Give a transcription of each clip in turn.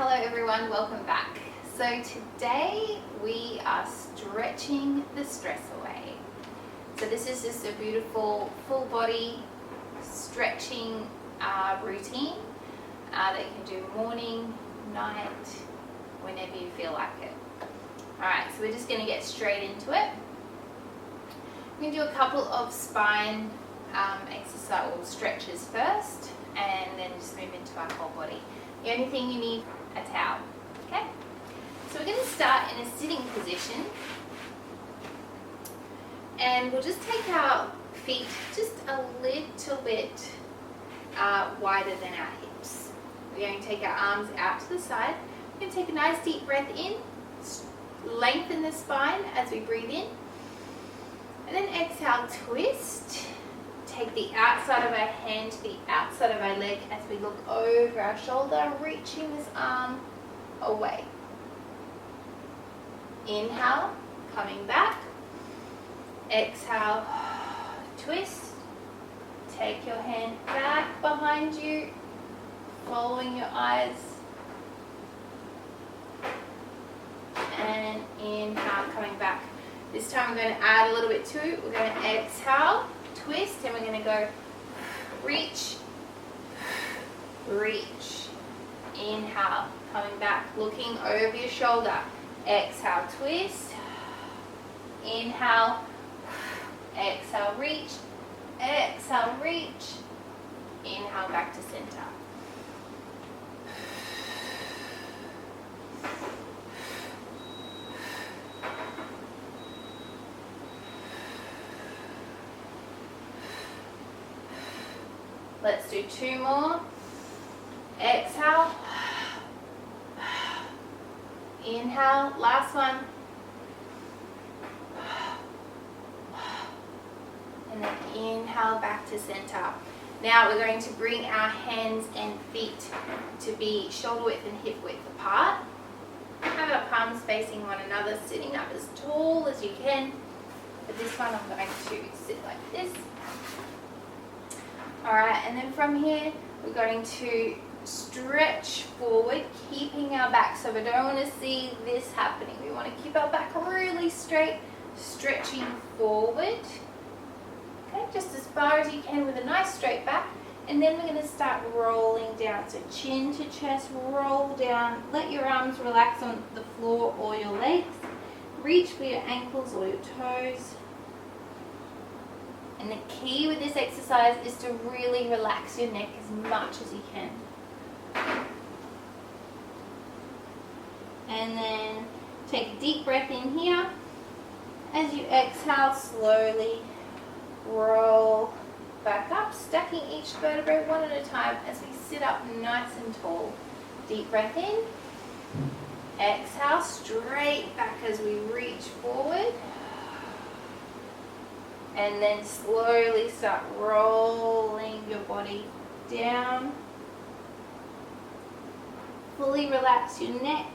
Hello everyone, welcome back. So today we are stretching the stress away. So this is just a beautiful full body stretching routine that you can do morning, night, whenever you feel like it. Alright, so we're just going to get straight into it. We're going to do a couple of spine exercise or stretches first, and then just move into our whole body. The only thing you need, a towel. Okay? So we're going to start in a sitting position, and we'll just take our feet just a little bit wider than our hips. We're going to take our arms out to the side. We're going to take a nice deep breath in, lengthen the spine as we breathe in, and then exhale, twist. Take the outside of our hand to the outside of our leg as we look over our shoulder, reaching this arm away. Inhale, coming back. Exhale, twist. Take your hand back behind you, following your eyes. And inhale, coming back. This time we're going to add a little bit to it. We're going to exhale, twist, and we're going to go reach, reach. Inhale, coming back, looking over your shoulder. Exhale, twist. Inhale, exhale, reach. Exhale, reach. Inhale, back to center. Let's do two more. Exhale. Inhale. Last one. And then inhale back to center. Now we're going to bring our hands and feet to be shoulder width and hip width apart. Have our palms facing one another, sitting up as tall as you can. But this one I'm going to sit like this. Alright, and then from here we're going to stretch forward, keeping our back. So we don't want to see this happening. We want to keep our back really straight, stretching forward. Okay, just as far as you can with a nice straight back. And then we're going to start rolling down. So chin to chest, roll down. Let your arms relax on the floor or your legs. Reach for your ankles or your toes. And the key with this exercise is to really relax your neck as much as you can. And then take a deep breath in here. As you exhale, slowly roll back up, stacking each vertebrae one at a time as we sit up nice and tall. Deep breath in. Exhale, straight back as we reach forward. And then slowly start rolling your body down. Fully relax your neck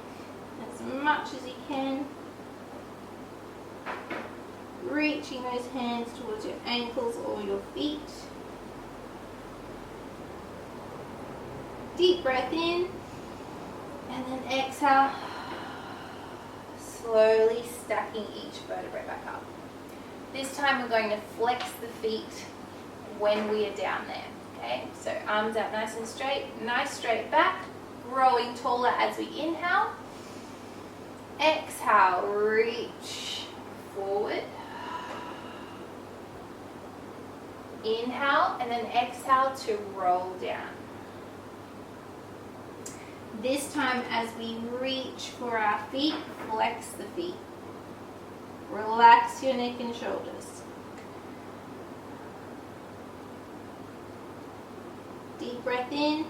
as much as you can. Reaching those hands towards your ankles or your feet. Deep breath in. And then exhale. Slowly stacking each vertebrae back up. This time we're going to flex the feet when we are down there. Okay, so arms out nice and straight, nice straight back, growing taller as we inhale. Exhale, reach forward. Inhale, and then exhale to roll down. This time as we reach for our feet, flex the feet. Relax your neck and shoulders. Deep breath in.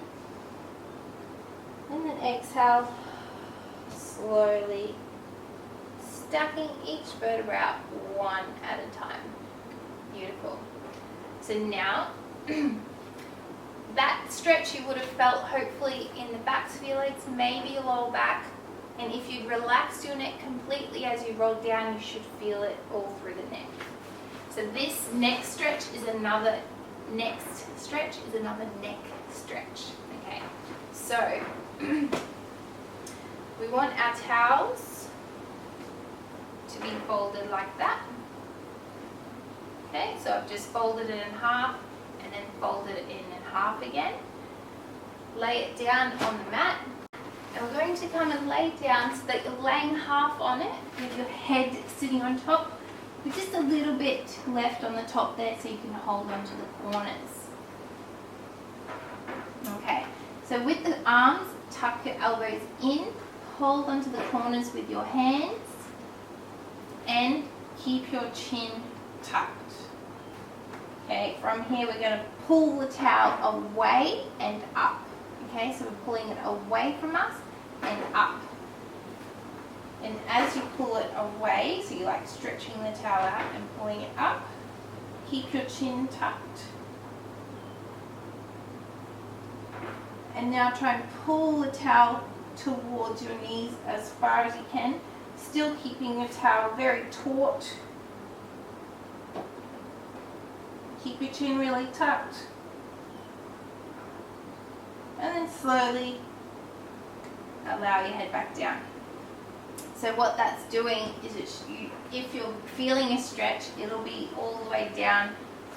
And then exhale. Slowly stacking each vertebra out one at a time. Beautiful. So now, that stretch you would have felt hopefully in the backs of your legs, maybe your lower back. And if you relax your neck completely as you roll down, you should feel it all through the neck. So this next stretch is another neck stretch. Okay, so We want our towels to be folded like that. Okay, so I've just folded it in half and then folded it in half again. Lay it down on the mat, and we're going to come and lay down so that you're laying half on it with your head sitting on top, with just a little bit left on the top there so you can hold onto the corners. Okay, so with the arms, tuck your elbows in, hold onto the corners with your hands, and keep your chin tucked. Okay, from here we're going to pull the towel away and up. Okay, so we're pulling it away from us and up. And as you pull it away, so you're like stretching the towel out and pulling it up, keep your chin tucked. And now try and pull the towel towards your knees as far as you can, still keeping your towel very taut. Keep your chin really tucked. And then slowly allow your head back down. So what that's doing is if you're feeling a stretch, it'll be all the way down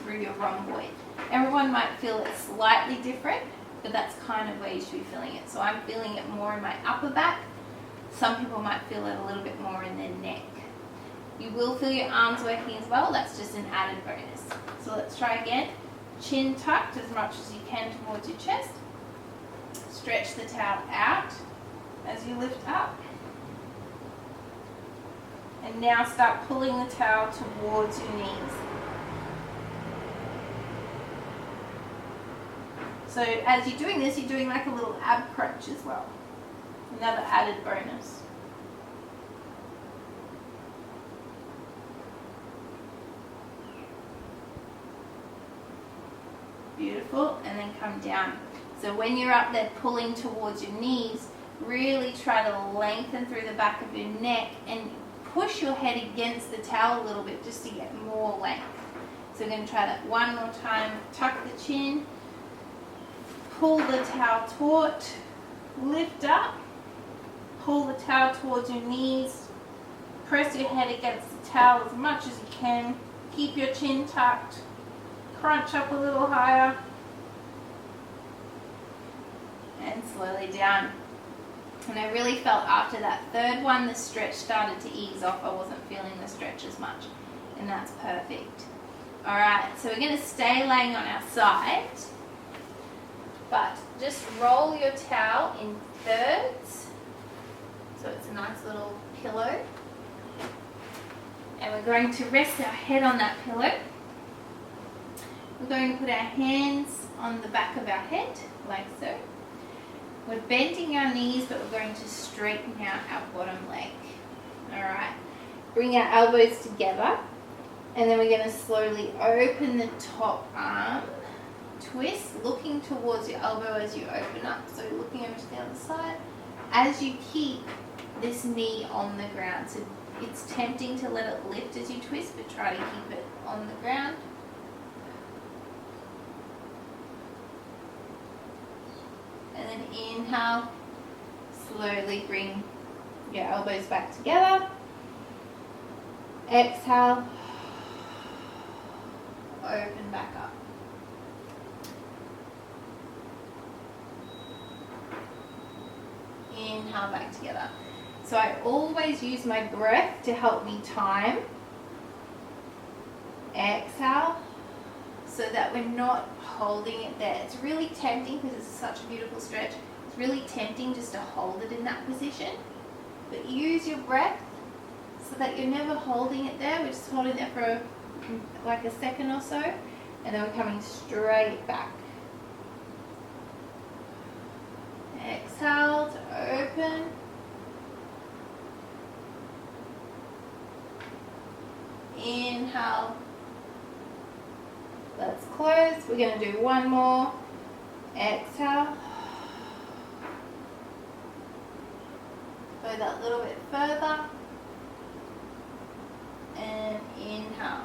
through your rhomboid. Everyone might feel it slightly different, but that's kind of where you should be feeling it. So I'm feeling it more in my upper back. Some people might feel it a little bit more in their neck. You will feel your arms working as well. That's just an added bonus. So let's try again. Chin tucked as much as you can towards your chest. Stretch the towel out as you lift up. And now start pulling the towel towards your knees. So as you're doing this, you're doing like a little ab crunch as well. Another added bonus. Beautiful, and then come down. So when you're up there pulling towards your knees, really try to lengthen through the back of your neck and push your head against the towel a little bit just to get more length. So we're going to try that one more time. Tuck the chin, pull the towel taut, lift up, pull the towel towards your knees, press your head against the towel as much as you can, keep your chin tucked, crunch up a little higher, and slowly down. And I really felt after that third one, the stretch started to ease off. I wasn't feeling the stretch as much, and that's perfect. All right, so we're going to stay laying on our side, but just roll your towel in thirds, so it's a nice little pillow. And we're going to rest our head on that pillow. We're going to put our hands on the back of our head, like so. We're bending our knees, but we're going to straighten out our bottom leg. All right, bring our elbows together, and then we're going to slowly open the top arm, twist, looking towards your elbow as you open up. So looking over to the other side, as you keep this knee on the ground. So it's tempting to let it lift as you twist, but try to keep it on the ground. And then inhale, slowly bring your elbows back together. Exhale, open back up. Inhale, back together. So I always use my breath to help me time. Exhale, so that we're not holding it there. It's really tempting because it's such a beautiful stretch. It's really tempting just to hold it in that position. But use your breath so that you're never holding it there. We're just holding it for like a second or so, and then we're coming straight back. Exhale to open. Inhale. Let's close. We're going to do one more. Exhale. Go that little bit further. And inhale.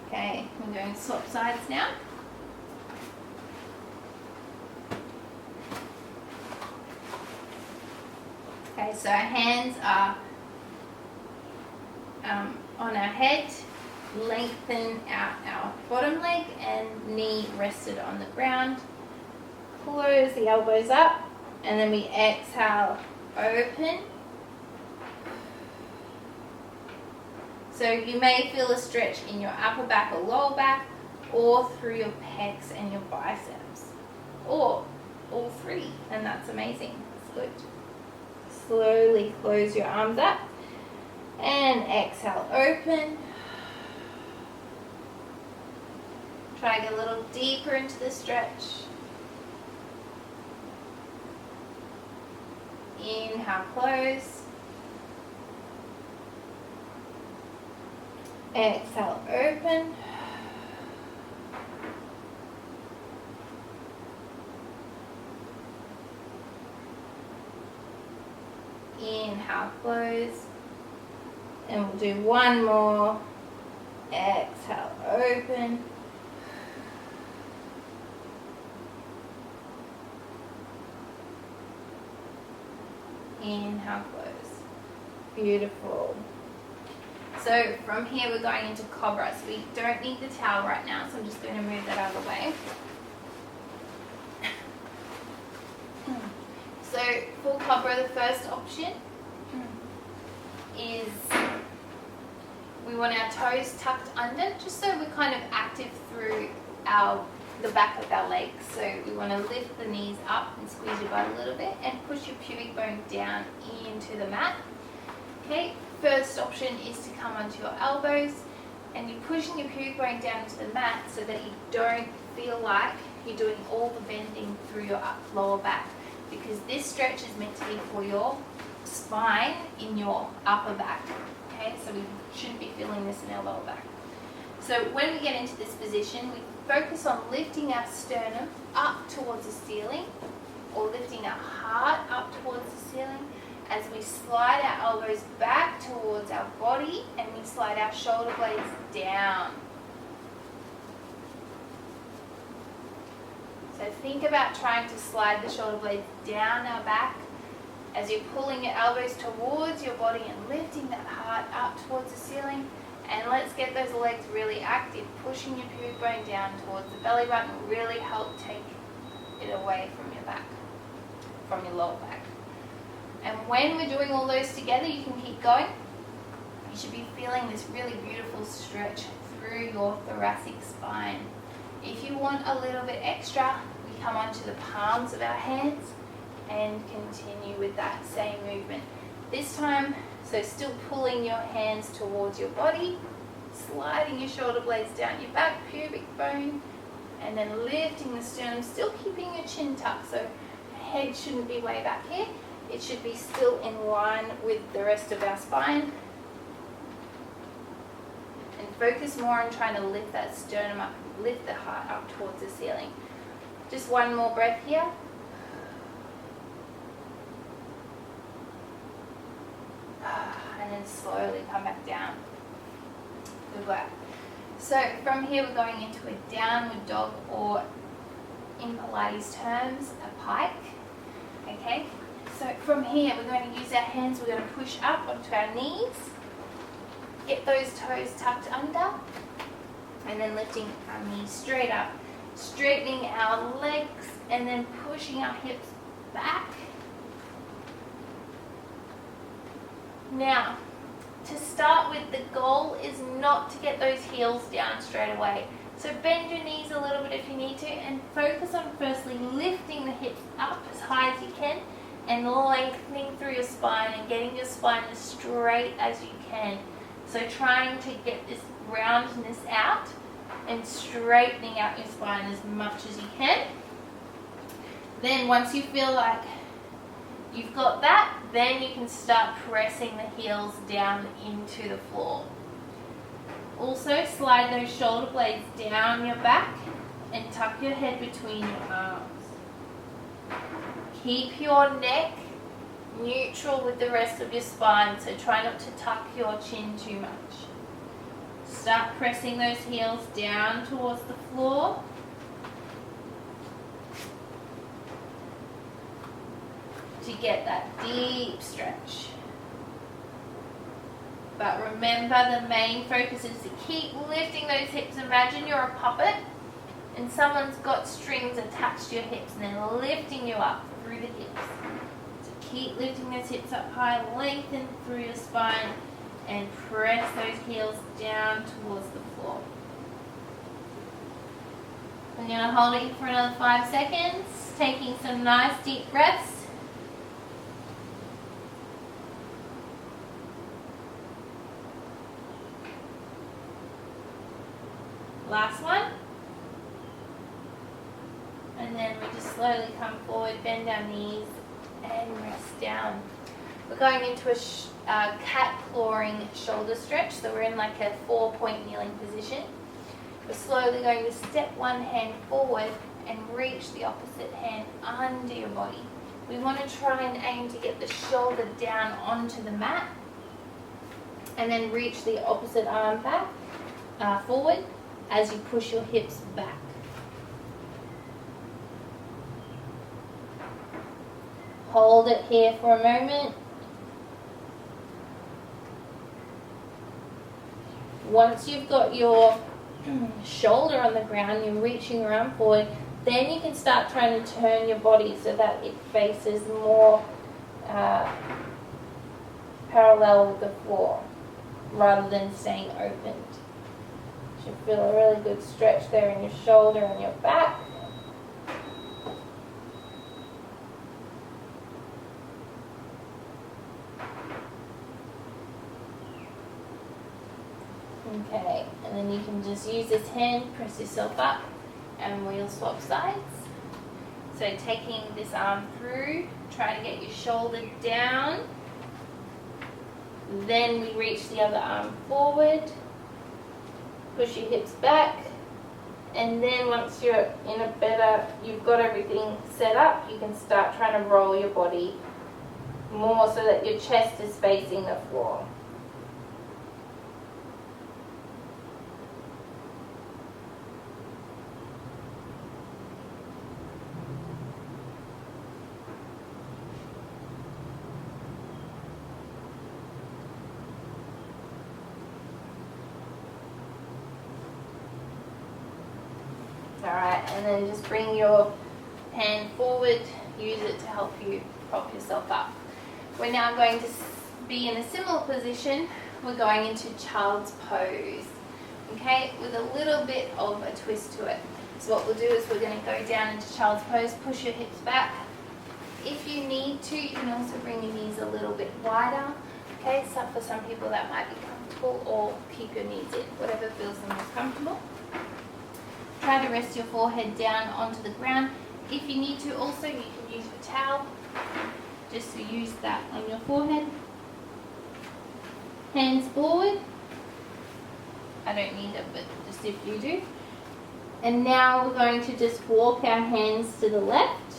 Okay, we're going to swap sides now. Okay, so our hands are on our head, lengthen out our bottom leg and knee rested on the ground. Close the elbows up, and then we exhale, open. So you may feel a stretch in your upper back or lower back, or through your pecs and your biceps, or all three, and that's amazing. It's good. Slowly close your arms up and exhale, open. Try to get a little deeper into the stretch. Inhale, close. Exhale, open. Inhale, close. And we'll do one more. Exhale, open. Inhale, close. Beautiful. So from here we're going into Cobra. So we don't need the towel right now, so I'm just going to move that out of the way. So for Cobra, the first option is we want our toes tucked under, just so we're kind of active through the back of our legs. So we want to lift the knees up and squeeze your butt a little bit and push your pubic bone down into the mat. Okay, first option is to come onto your elbows, and you're pushing your pubic bone down into the mat so that you don't feel like you're doing all the bending through your lower back, because this stretch is meant to be for your spine in your upper back. Okay, so we shouldn't be feeling this in our lower back. So when we get into this position, we focus on lifting our sternum up towards the ceiling, or lifting our heart up towards the ceiling, as we slide our elbows back towards our body and we slide our shoulder blades down. So think about trying to slide the shoulder blades down our back as you're pulling your elbows towards your body and lifting that heart up towards the ceiling. And let's get those legs really active. Pushing your pubic bone down towards the belly button will really help take it away from your back, from your lower back. And when we're doing all those together, you can keep going. You should be feeling this really beautiful stretch through your thoracic spine. If you want a little bit extra, we come onto the palms of our hands and continue with that same movement. This time, so still pulling your hands towards your body, sliding your shoulder blades down your back, pubic bone, and then lifting the sternum, still keeping your chin tucked, so head shouldn't be way back here. It should be still in line with the rest of our spine. And focus more on trying to lift that sternum up, lift the heart up towards the ceiling. Just one more breath here. And then slowly come back down. Good work. So from here we're going into a downward dog, or in Pilates terms, a pike. Okay, so from here we're going to use our hands, we're going to push up onto our knees, get those toes tucked under, and then lifting our knees straight up, straightening our legs, and then pushing our hips back. Now, to start with, the goal is not to get those heels down straight away. So bend your knees a little bit if you need to, and focus on firstly lifting the hips up as high as you can and lengthening through your spine and getting your spine as straight as you can. So trying to get this roundness out and straightening out your spine as much as you can. Then once you feel like you've got that, then you can start pressing the heels down into the floor. Also, slide those shoulder blades down your back and tuck your head between your arms. Keep your neck neutral with the rest of your spine, so try not to tuck your chin too much. Start pressing those heels down towards the floor. to get that deep stretch. But remember, the main focus is to keep lifting those hips. Imagine you're a puppet and someone's got strings attached to your hips and they're lifting you up through the hips. So keep lifting those hips up high, lengthen through your spine, and press those heels down towards the floor. We're going to hold it for another 5 seconds, taking some nice deep breaths. Last one. And then we just slowly come forward, bend our knees, and rest down. We're going into a cat clawing shoulder stretch. So we're in like a 4-point kneeling position. We're slowly going to step one hand forward and reach the opposite hand under your body. We want to try and aim to get the shoulder down onto the mat. And then reach the opposite arm back, forward, as you push your hips back. Hold it here for a moment. Once you've got your shoulder on the ground, you're reaching your arm forward, then you can start trying to turn your body so that it faces more parallel with the floor rather than staying opened. You should feel a really good stretch there in your shoulder and your back. Okay, and then you can just use this hand, press yourself up, and we'll swap sides. So taking this arm through, try to get your shoulder down. Then we reach the other arm forward. Push your hips back, and then once you're in a better, you've got everything set up, you can start trying to roll your body more so that your chest is facing the floor. Alright, and then just bring your hand forward, use it to help you prop yourself up. We're now going to be in a similar position. We're going into child's pose, okay, with a little bit of a twist to it. So what we'll do is we're going to go down into child's pose, push your hips back. If you need to, you can also bring your knees a little bit wider, okay, so for some people that might be comfortable, or keep your knees in, whatever feels the most comfortable. Try to rest your forehead down onto the ground. If you need to also, you can use a towel just to use that on your forehead. Hands forward. I don't need it, but just if you do. And now we're going to just walk our hands to the left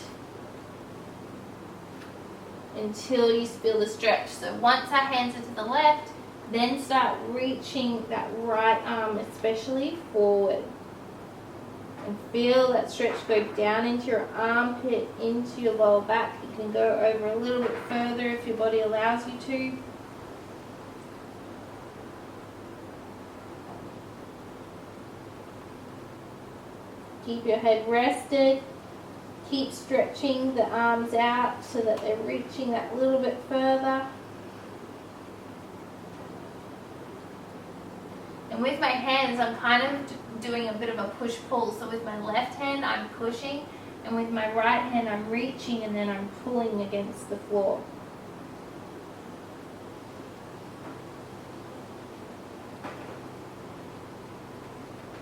until you feel the stretch. So once our hands are to the left, then start reaching that right arm especially forward. And feel that stretch go down into your armpit, into your lower back. You can go over a little bit further if your body allows you to. Keep your head rested. Keep stretching the arms out so that they're reaching that little bit further. And with my hands, I'm kind of doing a bit of a push-pull. So with my left hand, I'm pushing, and with my right hand, I'm reaching, and then I'm pulling against the floor.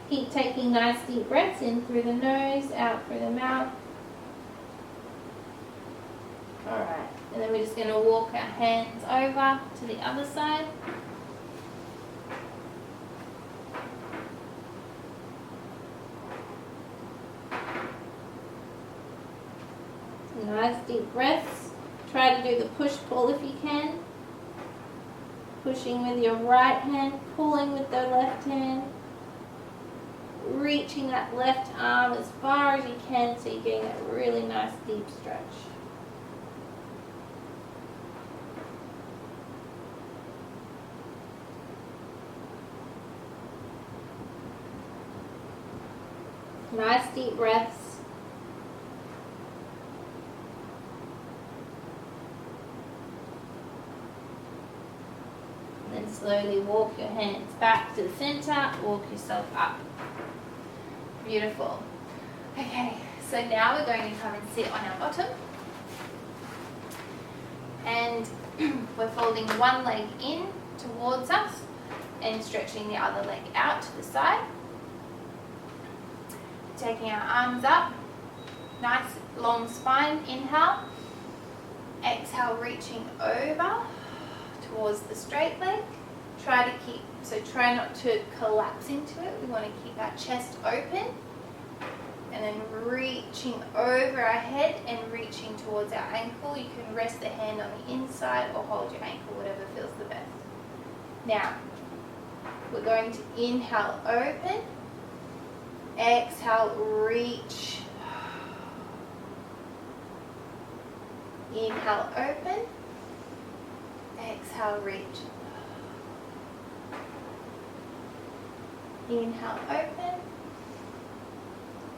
Keep taking nice deep breaths in through the nose, out through the mouth. Alright, and then we're just going to walk our hands over to the other side. Nice deep breaths. Try to do the push-pull if you can. Pushing with your right hand, pulling with the left hand. Reaching that left arm as far as you can so you're getting that really nice deep stretch. Nice deep breaths. And then slowly walk your hands back to the center, walk yourself up. Beautiful. Okay, so now we're going to come and sit on our bottom. And we're folding one leg in towards us and stretching the other leg out to the side. Taking our arms up, nice long spine, inhale. Exhale, reaching over towards the straight leg. Try not to collapse into it. We want to keep our chest open. And then reaching over our head and reaching towards our ankle. You can rest the hand on the inside or hold your ankle, whatever feels the best. Now, we're going to inhale, open. Exhale, reach. Inhale, open. Exhale, reach. Inhale, open.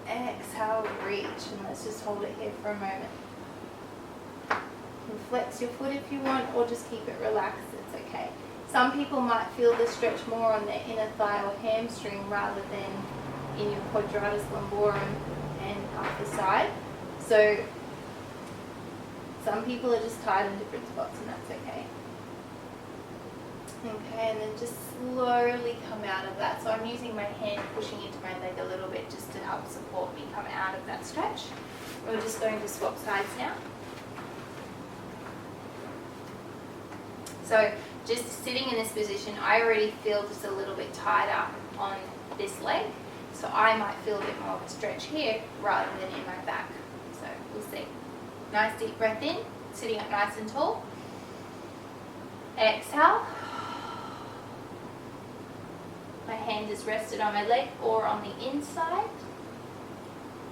Exhale, reach. And let's just hold it here for a moment. You can flex your foot if you want, or just keep it relaxed, it's okay. Some people might feel the stretch more on their inner thigh or hamstring rather than in your quadratus lumborum and up the side. So some people are just tired in different spots, and that's okay. Okay, and then just slowly come out of that. So I'm using my hand pushing into my leg a little bit just to help support me come out of that stretch. We're just going to swap sides now. So just sitting in this position, I already feel just a little bit tighter on this leg. So I might feel a bit more of a stretch here rather than in my back. So we'll see. Nice deep breath in, sitting up nice and tall. Exhale. My hand is rested on my leg or on the inside.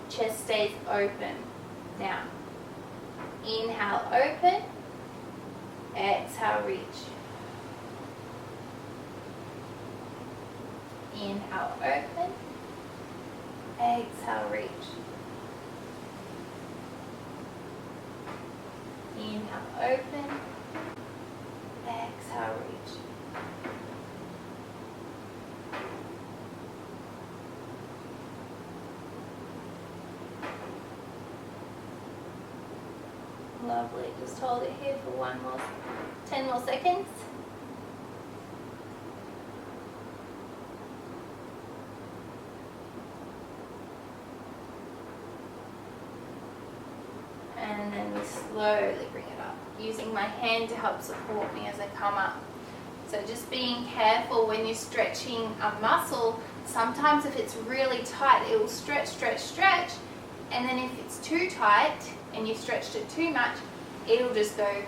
Chest stays open. Now, inhale, open. Exhale, reach. Inhale, open. Exhale, reach. Inhale, open. Exhale, reach. Lovely. Just hold it here for 10 more seconds. And then we slowly bring it up, using my hand to help support me as I come up. So just being careful when you're stretching a muscle. Sometimes if it's really tight, it will stretch, stretch, stretch. And then if it's too tight and you stretched it too much, it'll just go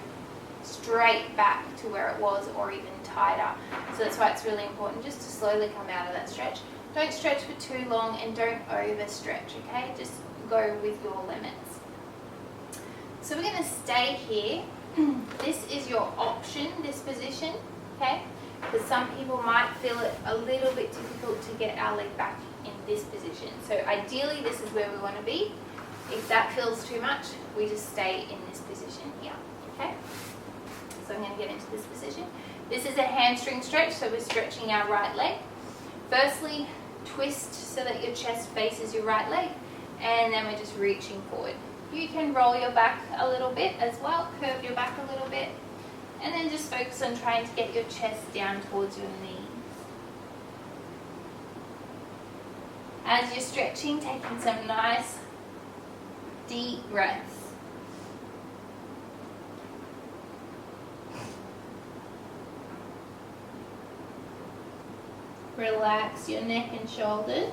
straight back to where it was or even tighter. So that's why it's really important just to slowly come out of that stretch. Don't stretch for too long and don't overstretch, okay? Just go with your limits. So we're going to stay here. This is your option, this position, okay? Because some people might feel it a little bit difficult to get our leg back in this position. So ideally, this is where we want to be. If that feels too much, we just stay in this position here, okay? So I'm going to get into this position. This is a hamstring stretch, so we're stretching our right leg. Firstly, twist so that your chest faces your right leg, and then we're just reaching forward. You can roll your back a little bit as well, curve your back a little bit, and then just focus on trying to get your chest down towards your knees. As you're stretching, taking some nice deep breaths. Relax your neck and shoulders.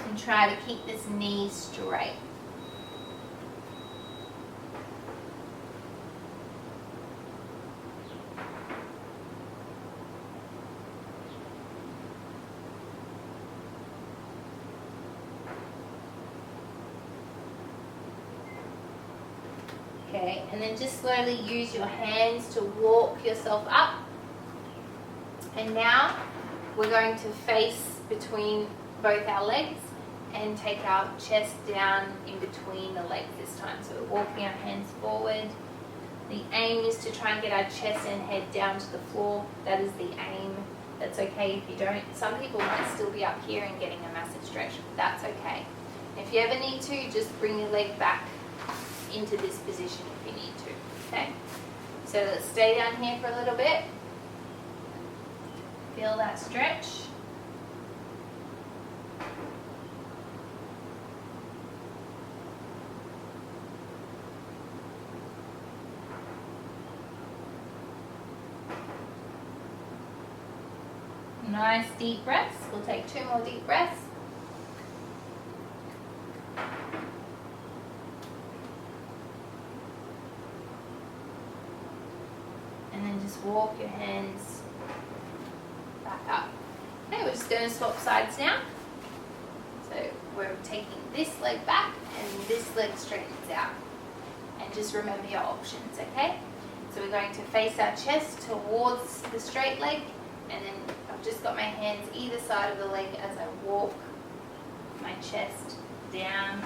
And try to keep this knee straight. Okay, and then just slowly use your hands to walk yourself up. And now we're going to face between both our legs and take our chest down in between the legs this time. So we're walking our hands forward. The aim is to try and get our chest and head down to the floor. That is the aim. That's okay if you don't. Some people might still be up here and getting a massive stretch. That's okay. If you ever need to, just bring your leg back into this position if you need to. Okay? So let's stay down here for a little bit. Feel that stretch. Nice deep breaths. We'll take 2 more deep breaths. And then just walk your hands back up. Okay, we're just going to swap sides now. So we're taking this leg back and this leg straightens out. And just remember your options, okay? So we're going to face our chest towards the straight leg, and then I've just got my hands either side of the leg as I walk my chest down.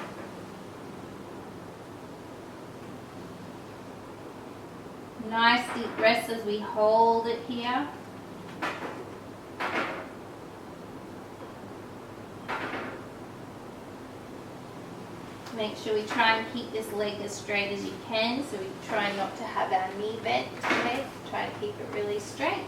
Nice deep breaths as we hold it here. Make sure we try and keep this leg as straight as you can, so we try not to have our knee bent today. Try to keep it really straight.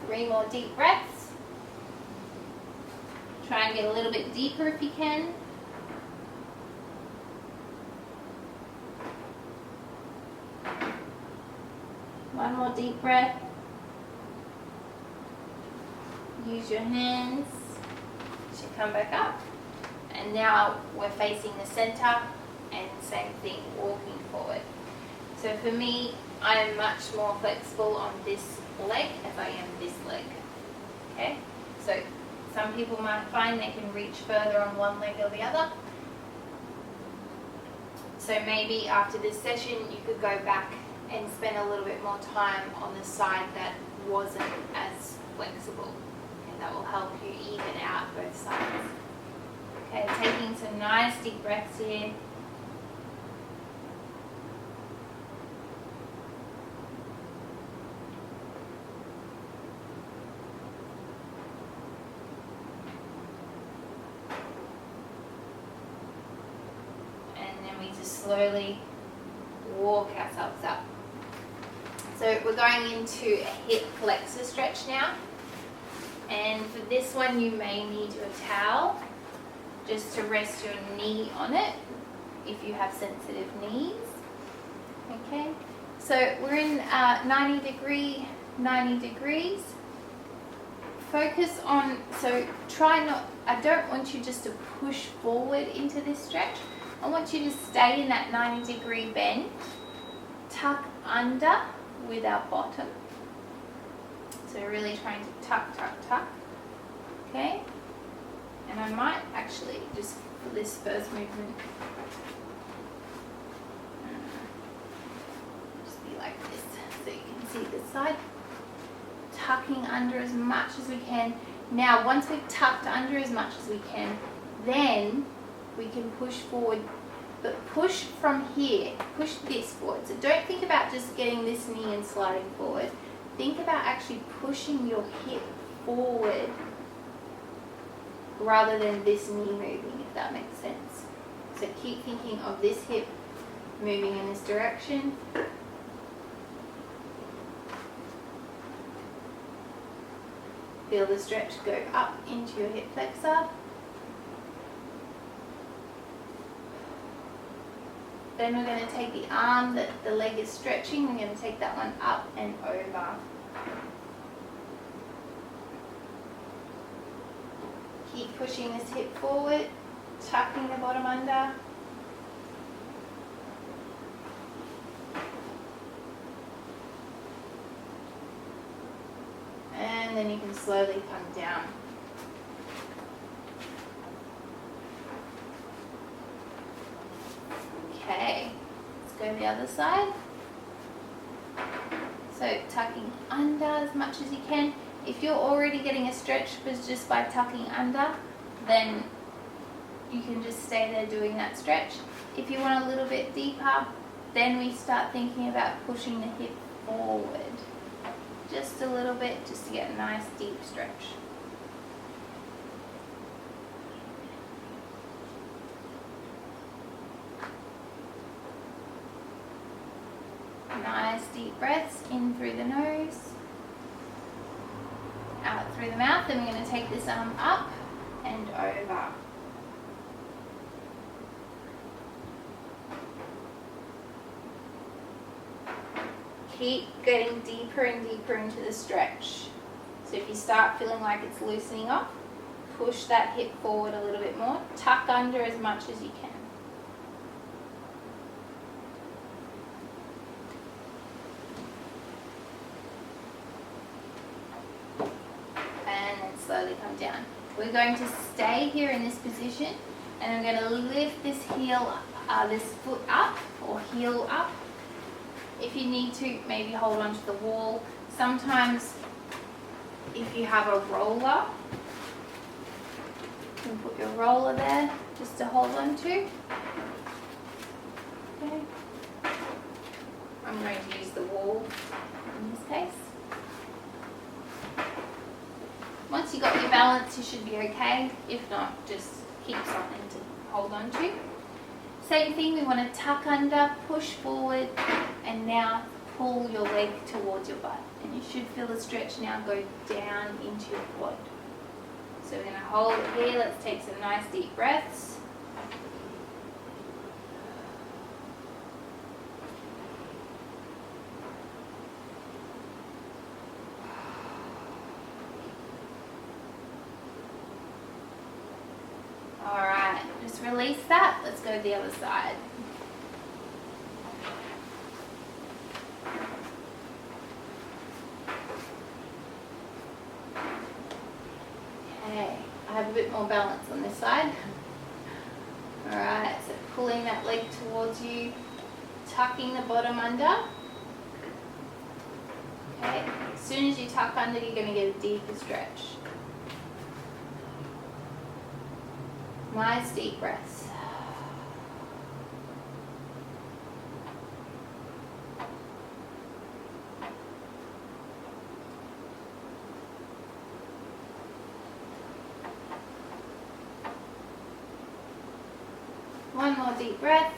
Three more deep breaths. Try and get a little bit deeper if you can. One more deep breath. Use your hands to come back up. And now we're facing the center, and same thing, walking forward. So for me, I am much more flexible on this leg as I am this leg. Okay? So some people might find they can reach further on one leg or the other. So maybe after this session you could go back and spend a little bit more time on the side that wasn't as flexible. And that will help you even out both sides. Okay, taking some nice deep breaths here. Slowly walk ourselves up. So we're going into a hip flexor stretch now, and for this one you may need a towel just to rest your knee on it if you have sensitive knees. Okay, so we're in 90 degrees. Focus on, so try not, I don't want you just to push forward into this stretch. I want you to stay in that 90-degree bend, tuck under with our bottom. So we're really trying to tuck, tuck, tuck. Okay? And I might actually just, for this first movement, just be like this so you can see this side. Tucking under as much as we can. Now, once we've tucked under as much as we can, then we can push forward, but push from here, push this forward. So don't think about just getting this knee and sliding forward. Think about actually pushing your hip forward rather than this knee moving, if that makes sense. So keep thinking of this hip moving in this direction. Feel the stretch go up into your hip flexor. Then we're going to take the arm that the leg is stretching, we're going to take that one up and over. Keep pushing this hip forward, tucking the bottom under. And then you can slowly come down. go the other side. So tucking under as much as you can. If you're already getting a stretch just by tucking under, then you can just stay there doing that stretch. If you want a little bit deeper, then we start thinking about pushing the hip forward just a little bit, just to get a nice deep stretch. Nice deep breaths in through the nose, out through the mouth. Then we're going to take this arm up and over. Keep getting deeper and deeper into the stretch. So if you start feeling like it's loosening up, push that hip forward a little bit more. Tuck under as much as you can. And then slowly come down. We're going to stay here in this position, and I'm going to lift this heel, this foot up or heel up. If you need to, maybe hold on to the wall. Sometimes if you have a roller, you can put your roller there just to hold on to. Okay. I'm going to use the wall in this case. Once you got your balance, you should be okay. If not, just keep something to hold on to. Same thing, we want to tuck under, push forward, and now pull your leg towards your butt. And you should feel the stretch now go down into your quad. So we're going to hold it here. Let's take some nice deep breaths. Alright, just release that. Let's go to the other side. Okay, I have a bit more balance on this side. Alright, so pulling that leg towards you, tucking the bottom under. Okay, as soon as you tuck under, you're going to get a deeper stretch. Nice deep breaths. One more deep breath.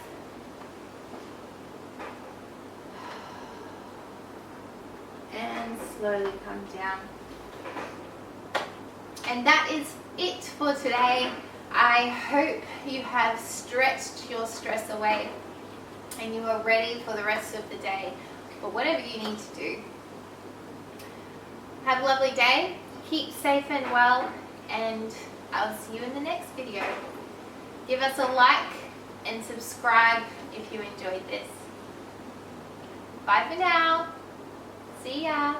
And slowly come down. And that is it for today. I hope you have stretched your stress away and you are ready for the rest of the day or whatever you need to do. Have a lovely day, keep safe and well, and I'll see you in the next video. Give us a like and subscribe if you enjoyed this. Bye for now. See ya.